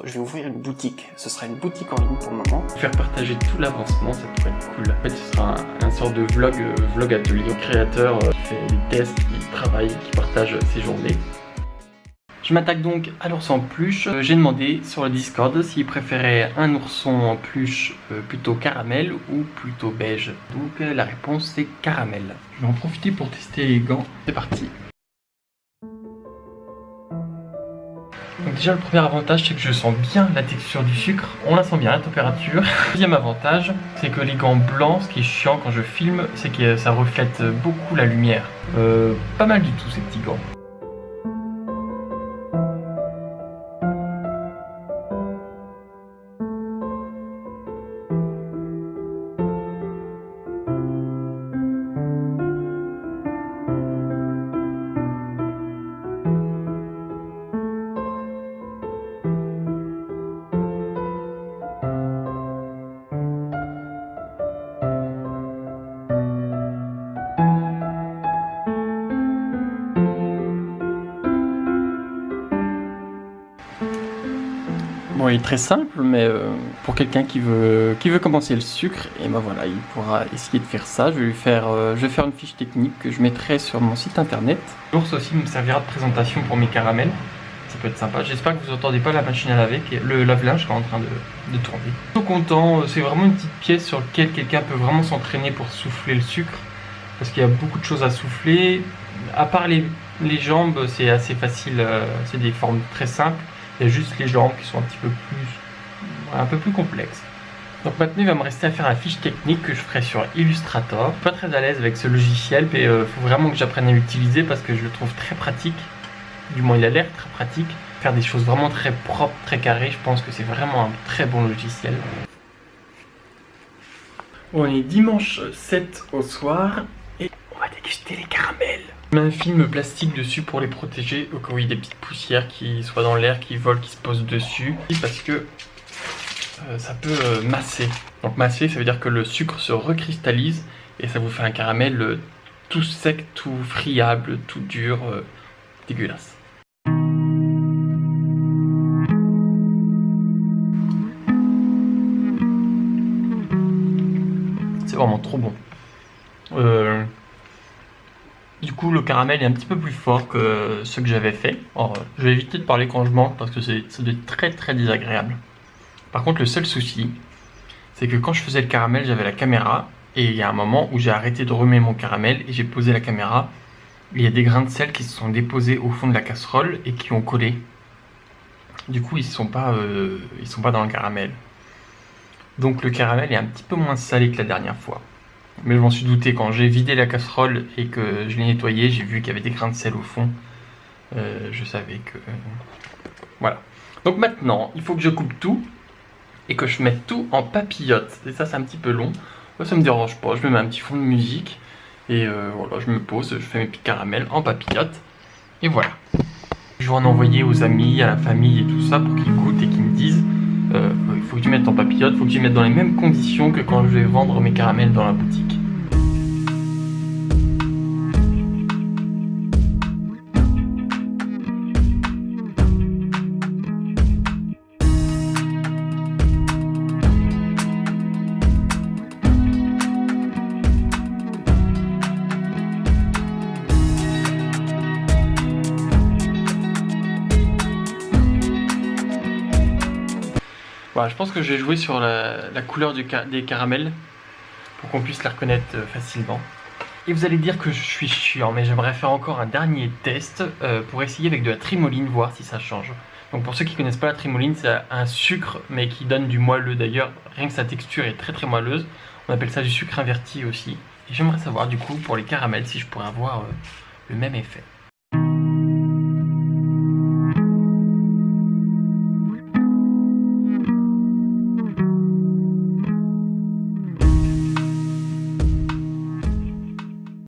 Je vais ouvrir une boutique, ce sera une boutique en ligne pour le moment. Faire partager tout l'avancement, ça pourrait être cool. En fait, ce sera un sorte de vlog atelier. Le créateur qui fait des tests, qui travaille, qui partage ses journées. Je m'attaque donc à l'ourson en peluche. J'ai demandé sur le Discord s'il préférait un ourson en peluche plutôt caramel ou plutôt beige. Donc la réponse c'est caramel. Je vais en profiter pour tester les gants. C'est parti. Donc déjà le premier avantage c'est que je sens bien la texture du sucre, on la sent bien la température. Deuxième avantage c'est que les gants blancs, ce qui est chiant quand je filme, c'est que ça reflète beaucoup la lumière. Pas mal du tout ces petits gants. Bon, il est très simple, mais pour quelqu'un qui veut commencer le sucre, et ben voilà, il pourra essayer de faire ça. Je vais faire une fiche technique que je mettrai sur mon site internet. L'ours aussi me servira de présentation pour mes caramels. Ça peut être sympa. J'espère que vous n'entendez pas la machine à laver, le lave-linge qui est en train de tourner. Je suis content, c'est vraiment une petite pièce sur laquelle quelqu'un peut vraiment s'entraîner pour souffler le sucre. Parce qu'il y a beaucoup de choses à souffler. À part les jambes, c'est assez facile, c'est des formes très simples. Il y a juste les jambes qui sont un peu plus complexes. Donc maintenant il va me rester à faire la fiche technique que je ferai sur Illustrator. Je suis pas très à l'aise avec ce logiciel, mais faut vraiment que j'apprenne à l'utiliser parce que je le trouve très pratique. Du moins il a l'air très pratique. Faire des choses vraiment très propres, très carrées, je pense que c'est vraiment un très bon logiciel. On est dimanche 7 au soir et on va déguster les caramels. Je mets un film plastique dessus pour les protéger au cas où il y a des petites poussières qui soient dans l'air, qui volent, qui se posent dessus. Parce que ça peut masser. Donc masser, ça veut dire que le sucre se recristallise et ça vous fait un caramel tout sec, tout friable, tout dur, dégueulasse. C'est vraiment trop bon. Du coup, le caramel est un petit peu plus fort que ce que j'avais fait. Alors, je vais éviter de parler quand je mange parce que ça doit être très très désagréable. Par contre, le seul souci, c'est que quand je faisais le caramel, j'avais la caméra. Et il y a un moment où j'ai arrêté de remuer mon caramel et j'ai posé la caméra. Il y a des grains de sel qui se sont déposés au fond de la casserole et qui ont collé. Du coup, ils sont pas dans le caramel. Donc le caramel est un petit peu moins salé que la dernière fois. Mais je m'en suis douté quand j'ai vidé la casserole et que je l'ai nettoyée, j'ai vu qu'il y avait des grains de sel au fond. Je savais que... Voilà. Donc maintenant, il faut que je coupe tout et que je mette tout en papillote. Et ça, c'est un petit peu long. Ça me dérange pas. Je me mets un petit fond de musique et voilà, je me pose, je fais mes petits caramels en papillote. Et voilà. Je vais en envoyer aux amis, à la famille et tout ça pour qu'ils goûtent et qu'ils me disent il faut que tu mettes en papillote, il faut que tu mettes dans les mêmes conditions que quand je vais vendre mes caramels dans la boutique. Voilà, je pense que je vais jouer sur la couleur des caramels pour qu'on puisse les reconnaître facilement. Et vous allez dire que je suis chiant, mais j'aimerais faire encore un dernier test pour essayer avec de la trimoline, voir si ça change. Donc pour ceux qui ne connaissent pas la trimoline, c'est un sucre mais qui donne du moelleux. D'ailleurs, rien que sa texture est très très moelleuse. On appelle ça du sucre inverti aussi. Et j'aimerais savoir du coup pour les caramels si je pourrais avoir le même effet.